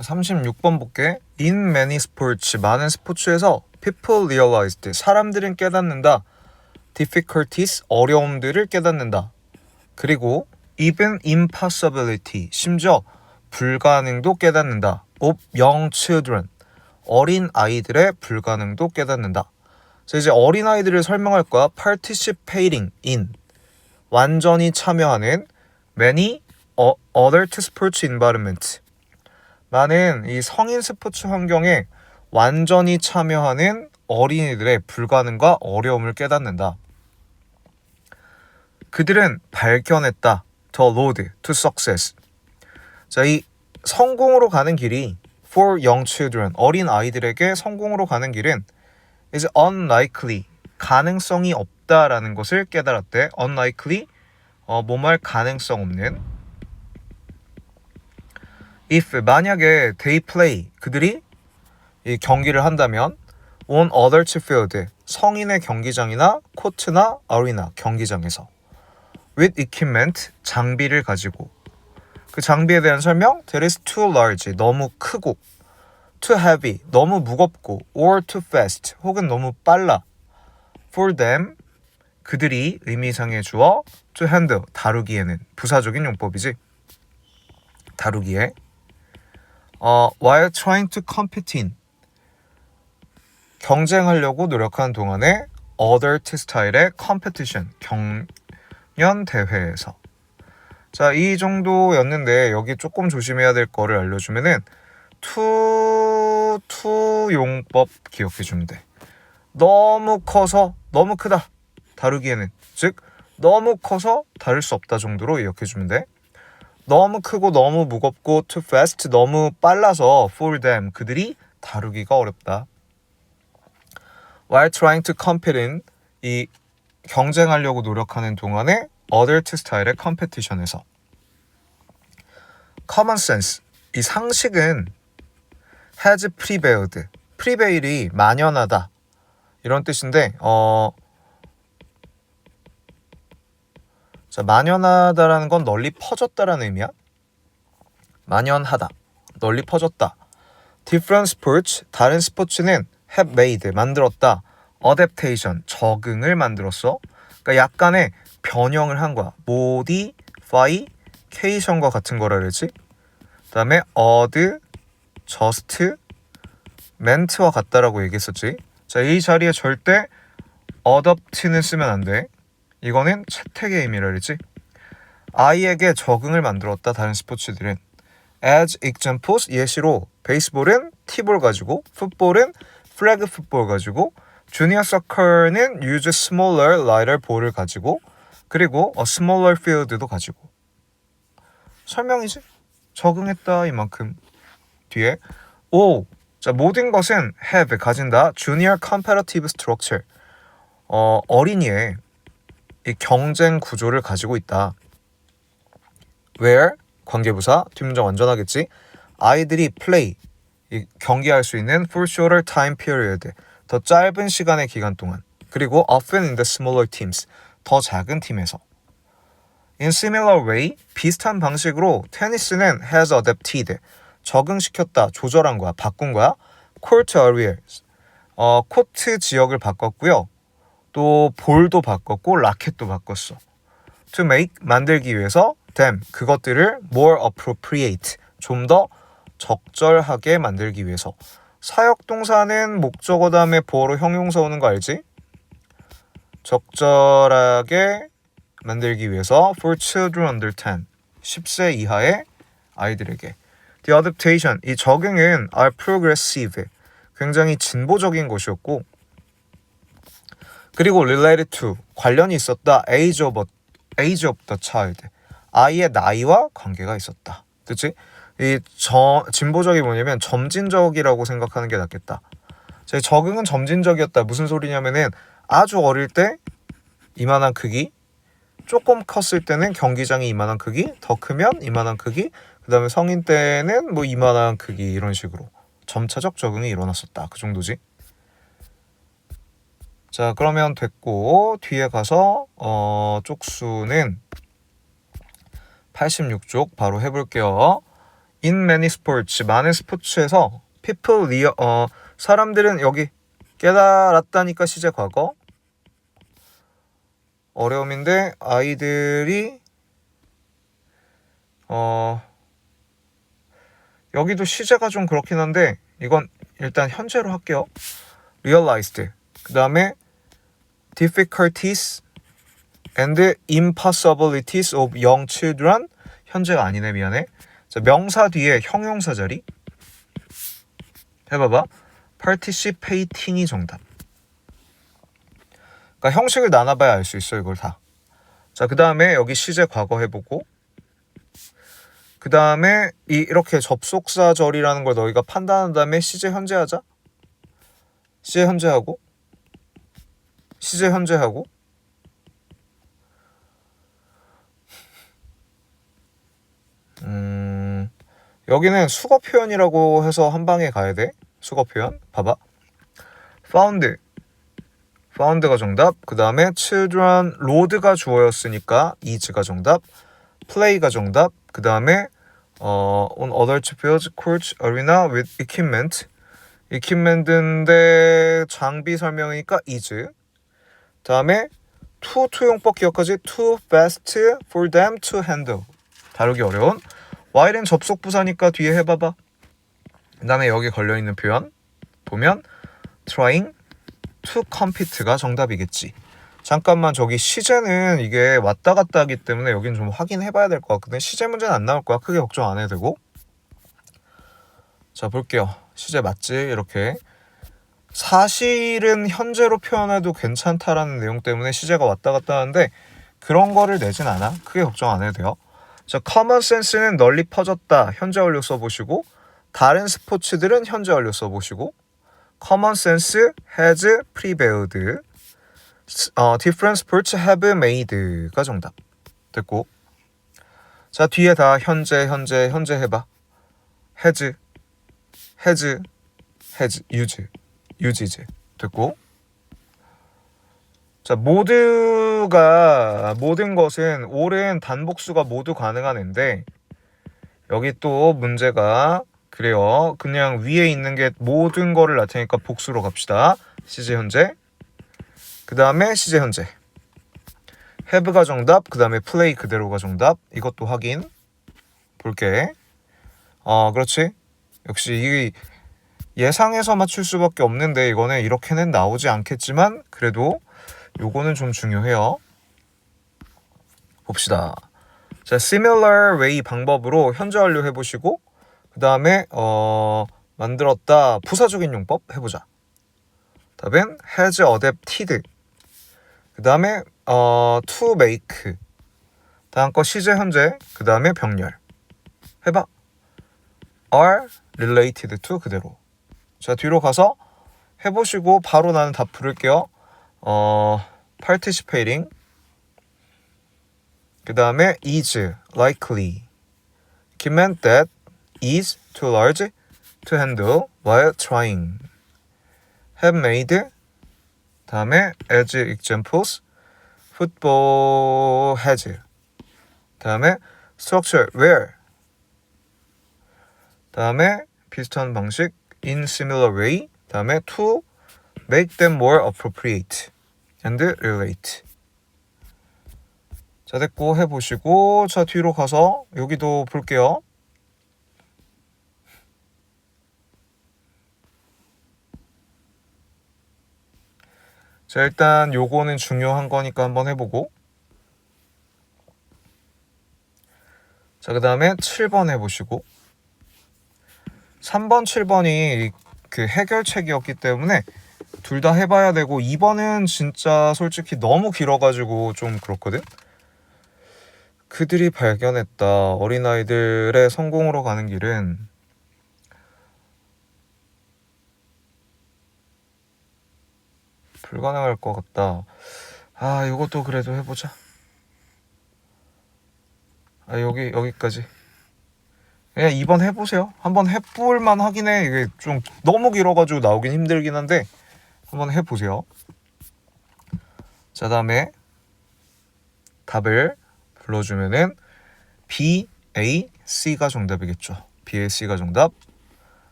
36번 볼게. In many sports, 많은 스포츠에서 people realized, 사람들은 깨닫는다. difficulties, 어려움들을 깨닫는다. 그리고 even impossibility, 심지어 불가능도 깨닫는다. of young children, 어린 아이들의 불가능도 깨닫는다. 자, 이제 어린 아이들을 설명할 거야. participating in, 완전히 참여하는 many adult sports environment, 많은 이 성인 스포츠 환경에 완전히 참여하는 어린이들의 불가능과 어려움을 깨닫는다. 그들은 발견했다. The road to success. 자, 이 성공으로 가는 길이 for young children, 어린 아이들에게 성공으로 가는 길은 is unlikely, 가능성이 없다라는 것을 깨달았대. unlikely, 뭐뭐할 가능성 없는. if, 만약에 they play, 그들이 이 경기를 한다면 on adult field, 성인의 경기장이나 코트나 아리나, 경기장에서 with equipment, 장비를 가지고. 그 장비에 대한 설명, that is too large, 너무 크고, too heavy, 너무 무겁고, or too fast, 혹은 너무 빨라. for them, 그들이 의미상의 주어, to handle, 다루기에는, 부사적인 용법이지. 다루기에. while trying to compete in, 경쟁하려고 노력하는 동안에 adult 스타일의 competition, 경연 대회에서. 자, 이 정도였는데 여기 조금 조심해야 될 거를 알려주면은 to 용법 기억해주면 돼. 너무 커서 너무 크다, 다루기에는. 즉 너무 커서 다룰 수 없다 정도로 기억해주면 돼. 너무 크고 너무 무겁고 too fast, 너무 빨라서 for them, 그들이 다루기가 어렵다. while trying to compete in, 이 경쟁하려고 노력하는 동안에 adult 스타일의 컴페티션에서. common sense, 이 상식은 has prevailed, prevail이 만연하다 이런 뜻인데 자, 만연하다라는 건 널리 퍼졌다라는 의미야. 만연하다, 널리 퍼졌다. different sports, 다른 스포츠는 have made, 만들었다. adaptation, 적응을 만들었어. 그러니까 약간의 변형을 한 거야. modification과 같은 거라 그랬지. 그 다음에 adjust, ment와 같다라고 얘기했었지. 자, 이 자리에 절대 adopt는 쓰면 안 돼. 이거는 채택의 의미라 그랬지. 아이에게 적응을 만들었다, 다른 스포츠들은. as examples, 예시로 베이스볼은 티볼 가지고, 풋볼은 플래그 풋볼 가지고, 주니어 서커는 use smaller, lighter ball을 가지고, 그리고 a smaller field도 가지고. 설명이지? 적응했다 이만큼. 뒤에 자, 모든 것은 have, 가진다. junior comparative structure, 어린이의 이 경쟁 구조를 가지고 있다. where, 관계부사, 뒷문장 완전하겠지. 아이들이 play, 이 경기할 수 있는 for shorter time period, 더 짧은 시간의 기간 동안. 그리고 often in the smaller teams, 더 작은 팀에서. in similar way, 비슷한 방식으로 테니스는 has adapted, 적응시켰다, 조절한 거야, 바꾼 거야. court areas, 코트 지역을 바꿨고요. 또 볼도 바꿨고 라켓도 바꿨어. to make, 만들기 위해서. them, 그것들을 more appropriate, 좀 더 적절하게 만들기 위해서. 사역동사는 목적어 다음에 보어로 형용사 오는 거 알지? 적절하게 만들기 위해서. for children under 10, 10세 이하의 아이들에게. the adaptation, 이 적응은 are progressive, 굉장히 진보적인 것이었고, 그리고 related to, 관련이 있었다. age of the child, 아이의 나이와 관계가 있었다. 그치? 이 진보적이 뭐냐면 점진적이라고 생각하는 게 낫겠다. 제 적응은 점진적이었다. 무슨 소리냐면은 아주 어릴 때 이만한 크기, 조금 컸을 때는 경기장이 이만한 크기, 더 크면 이만한 크기, 그 다음에 성인 때는 뭐 이만한 크기, 이런 식으로 점차적 적응이 일어났었다. 그 정도지. 자, 그러면 됐고 뒤에 가서 쪽수는 86쪽 바로 해볼게요. In many sports, 많은 스포츠에서 people, 사람들은 여기 깨달았다니까 시제 과거. 어려움인데 아이들이 여기도 시제가 좀 그렇긴 한데 이건 일단 현재로 할게요. realized. 그 다음에 difficulties and impossibilities of young children. 현재가 아니네, 미안해. 자, 명사 뒤에 형용사 자리 해봐봐. participating이 정답. 그러니까 형식을 나눠봐야 알 수 있어, 이걸 다. 자, 그 다음에 여기 시제 과거 해보고, 그 다음에 이렇게 접속사절이라는 걸 너희가 판단한 다음에 시제 현재 하자. 시제 현재 하고, 시제 현재 하고, 여기는 수거 표현이라고 해서 한 방에 가야 돼. 수거 표현. 봐봐. found가 정답. 그 다음에 children, 로드가 주어였으니까 is가 정답. play가 정답. 그 다음에 on other fields, courts, arena with equipment. equipment인데 장비 설명이니까 is. 다음에 투용법 기억하지? too fast for them to handle. 다루기 어려운. while은 접속 부사니까 뒤에 해봐봐. 그 다음에 여기 걸려있는 표현 보면 trying to compete가 정답이겠지. 잠깐만, 저기 시제는 이게 왔다 갔다 하기 때문에 여긴 좀 확인해봐야 될 것 같거든. 시제 문제는 안 나올 거야. 크게 걱정 안 해도 되고. 자, 볼게요. 시제 맞지? 이렇게 사실은 현재로 표현해도 괜찮다라는 내용 때문에 시제가 왔다 갔다 하는데 그런 거를 내진 않아. 크게 걱정 안 해도 돼요. 자, common sense는 널리 퍼졌다. 현재 완료 써보시고, 다른 스포츠들은 현재 완료 써보시고, common sense has prevailed. different sports have made가 정답. 됐고. 자, 뒤에 다 현재 해봐. has, use. 됐고. 자, 모든 것은 all은 단복수가 모두 가능한 앤데 여기 또 문제가 그래요. 그냥 위에 있는 게 모든 거를 나타내니까 복수로 갑시다. 시제 현재. 그 다음에 시제 현재. have가 정답. 그 다음에 play 그대로가 정답. 이것도 확인 볼게. 그렇지. 역시 이 예상해서 맞출 수밖에 없는데 이거는 이렇게는 나오지 않겠지만 그래도 요거는 좀 중요해요. 봅시다. 자, similar way 방법으로 현재 완료 해보시고 그 다음에 만들었다 부사적인 용법 해보자. 답은 has adapted. 그 다음에 to make. 다음 거 시제 현재. 그 다음에 병렬 해봐. are related to 그대로. 자, 뒤로 가서 해보시고 바로 나는 답 부를게요. participating. 그 다음에 is likely. equipment that is too large to handle while trying. have made. 다음에 as examples. football has. 다음에 structure where. 다음에 비슷한 방식 in similar way. 다음에 to make them more appropriate and relate. 자, 됐고 해보시고 자, 뒤로 가서 여기도 볼게요. 자, 일단 요거는 중요한 거니까 한번 해보고 자, 그 다음에 7번 해보시고 3번, 7번이 그 해결책이었기 때문에 둘 다 해봐야 되고 2번은 진짜 솔직히 너무 길어가지고 좀 그렇거든. 그들이 발견했다. 어린아이들의 성공으로 가는 길은 불가능할 것 같다. 이것도 그래도 해보자. 여기까지. 그냥 2번 해보세요. 한번 해볼만 하긴 해. 이게 좀 너무 길어가지고 나오긴 힘들긴 한데 한번 해보세요. 자, 다음에 답을 불러주면은 B, A, C가 정답이겠죠. BAC가 정답.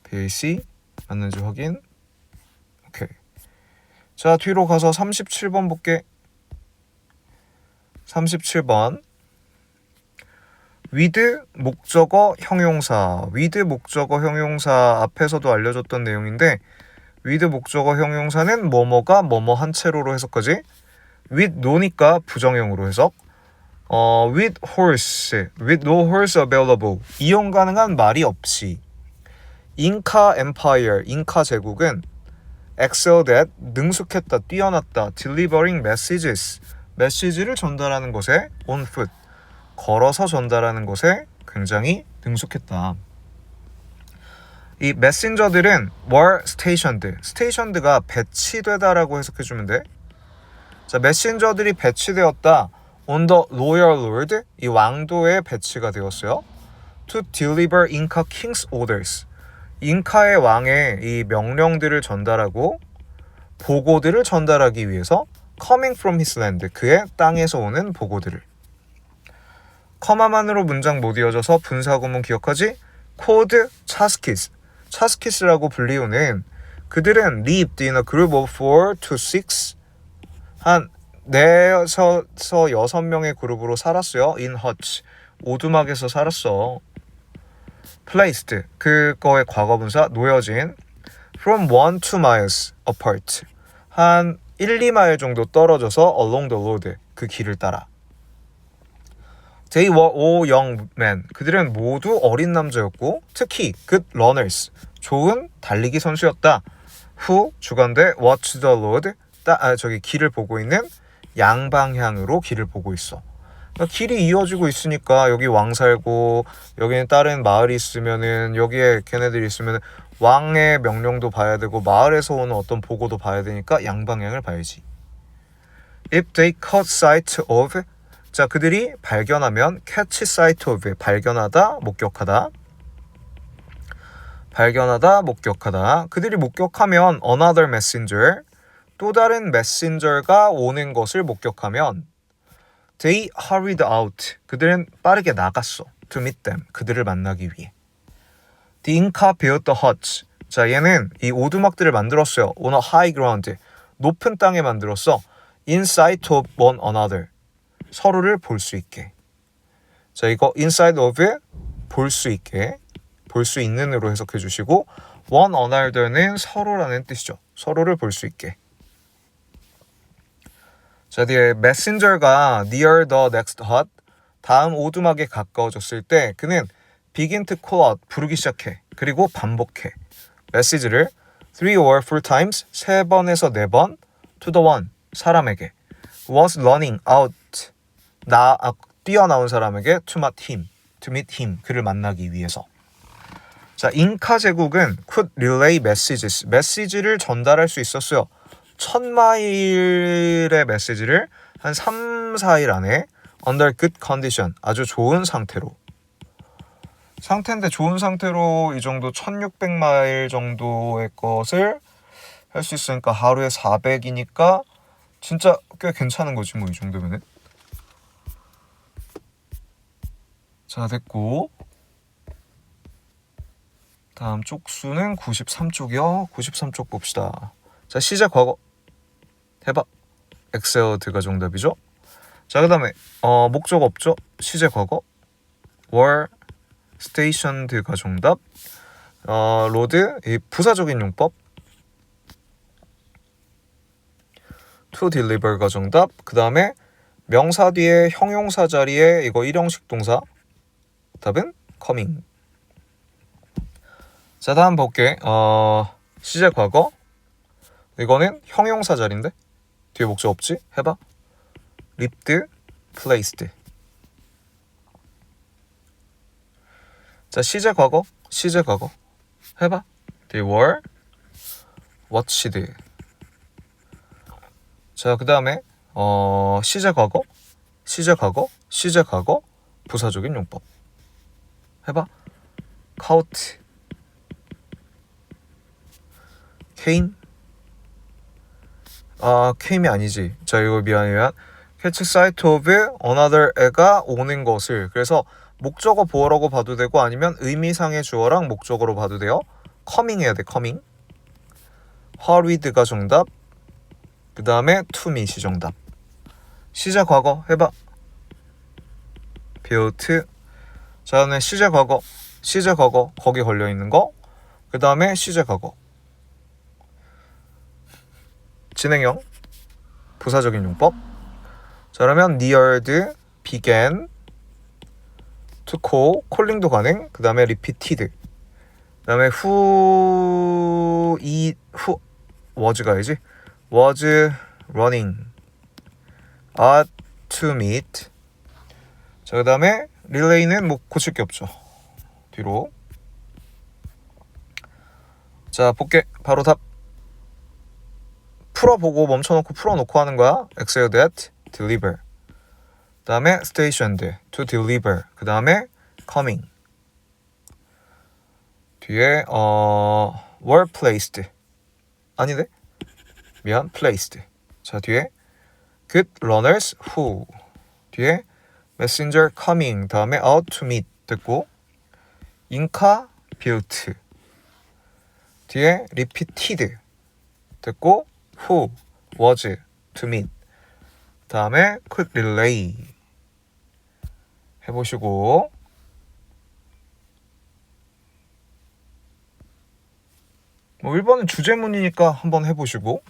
BAC 맞는지 확인. 오케이. 자, 뒤로 가서 37번 볼게. 37번. with 목적어 형용사. with 목적어 형용사 앞에서도 알려줬던 내용인데 with 목적어 형용사는 뭐뭐가 뭐뭐 한 채로로 해석하지. with no니까 부정형으로 해석. with horse, with no horse available. 이용 가능한 말이 없이. 인카 empire, 인카 제국은 excelled at, 능숙했다, 뛰어났다. delivering messages, 메시지를 전달하는 것에 on foot, 걸어서 전달하는 것에 굉장히 능숙했다. 이 메신저들은 were stationed, stationed가 배치되다라고 해석해주면 돼. 자, 메신저들이 배치되었다. on the royal lord, 이 왕도에 배치가 되었어요. to deliver Inca king's orders, 잉카의 왕의 이 명령들을 전달하고 보고들을 전달하기 위해서 coming from his land, 그의 땅에서 오는 보고들을. 커마만으로 문장 못 이어져서 분사구문 기억하지? called 차스키스, 차스키스라고 불리우는 그들은 lived in a group of 4 to 6, 한 4에서 6명의 그룹으로 살았어요. in huts, 오두막에서 살았어. placed, 그거의 과거분사 놓여진. from 1 to miles apart, 한 1, 2마일 정도 떨어져서 along the road, 그 길을 따라. They were all young men, 그들은 모두 어린 남자였고 특히 good runners, 좋은 달리기 선수였다. who 주관대 watch the road, 길을 보고 있는, 양방향으로 길을 보고 있어. 그러니까 길이 이어지고 있으니까 여기 왕 살고 여기는 다른 마을이 있으면은 여기에 걔네들이 있으면은 왕의 명령도 봐야 되고 마을에서 오는 어떤 보고도 봐야 되니까 양방향을 봐야지. If they caught sight of, 자, 그들이 발견하면 catch sight of, 발견하다, 목격하다. 발견하다, 목격하다. 그들이 목격하면 another messenger, 또 다른 메신저가 오는 것을 목격하면 they hurried out, 그들은 빠르게 나갔어. to meet them, 그들을 만나기 위해. The Inca built the huts, 자, 얘는 이 오두막들을 만들었어요. on a high ground, 높은 땅에 만들었어. in sight of one another, 서로를 볼 수 있게. 자, 이거 inside of, 볼 수 있게, 볼 수 있는으로 해석해 주시고 one another는 서로라는 뜻이죠. 서로를 볼 수 있게. 자, 뒤에 messenger가 near the next hut, 다음 오두막에 가까워졌을 때 그는 begin to call out, 부르기 시작해. 그리고 반복해. 메시지를 3 or 4 times, 3번에서 4번, to the one, 사람에게. was running out, 뛰어나온 사람에게 to meet him, 그를 만나기 위해서. 자, 잉카 제국은 could relay messages, 메시지를 전달할 수 있었어요. 1000마일의 메시지를 한 3, 4일 안에 under good condition, 아주 좋은 상태로. 상태인데 좋은 상태로 이 정도 1600마일 정도의 것을 할 수 있으니까 하루에 400이니까 진짜 꽤 괜찮은 거지 뭐 이 정도면은. 자, 됐고 다음 쪽수는 93쪽이요. 93쪽 봅시다. 자, 시제 과거 해봐. excelled가 정답이죠. 자, 그 다음에 목적 없죠. 시제 과거 were stationed가 정답. 로드, 이 부사적인 용법. to deliver가 정답. 그 다음에 명사 뒤에 형용사 자리에 이거 일형식 동사. 답은 coming. 자, 다음 볼게. 시제 과거. 이거는 형용사 자리인데 뒤에 목적 없지? 해봐. lived, placed. 자, 시제 과거 해봐. They were watched. 자, 그 다음에 시제 과거 부사적인 용법 해봐. caught, came. came이 아니지. 자, 이거 미안. catch sight of another 애가 오는 것을. 그래서 목적어 보어라고 봐도 되고 아니면 의미상의 주어랑 목적어로 봐도 돼요. coming 해야 돼. coming. hurried가 정답. 그 다음에 to meet이 정답. 시제 과거 해봐. built. 자, 다음에 시제 과거. 시제 과거 거기 걸려있는 거. 그 다음에 시제 과거. 진행형. 부사적인 용법. 자, 그러면 neared, began, to call, 콜링도 가능. 그 다음에 repeated. 그 다음에 who was 가야지. was running to meet. 자, 그 다음에 relay는 뭐 고칠 게 없죠. 뒤로. 자, 볼게. 바로 답. 풀어보고 멈춰놓고 풀어놓고 하는 거야. exceed at, deliver. 그 다음에 stationed, to deliver. 그 다음에 coming. 뒤에 were placed. 아닌데? 미안, placed. 자, 뒤에 good runners who. 뒤에 messenger coming. 다음에 out to meet 됐고, inca built. 뒤에 repeated 됐고, who was to meet. 다음에 could relay. 해보시고. 뭐 1번은 주제문이니까 한번 해보시고.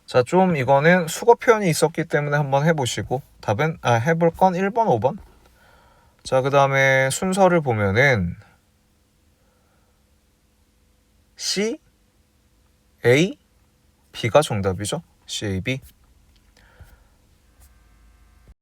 자, 좀 이거는 수거 표현이 있었기 때문에 한번 해보시고. 답은 해볼 건 1번, 5번. 자, 그 다음에 순서를 보면은 C, A, B가 정답이죠. C, A, B.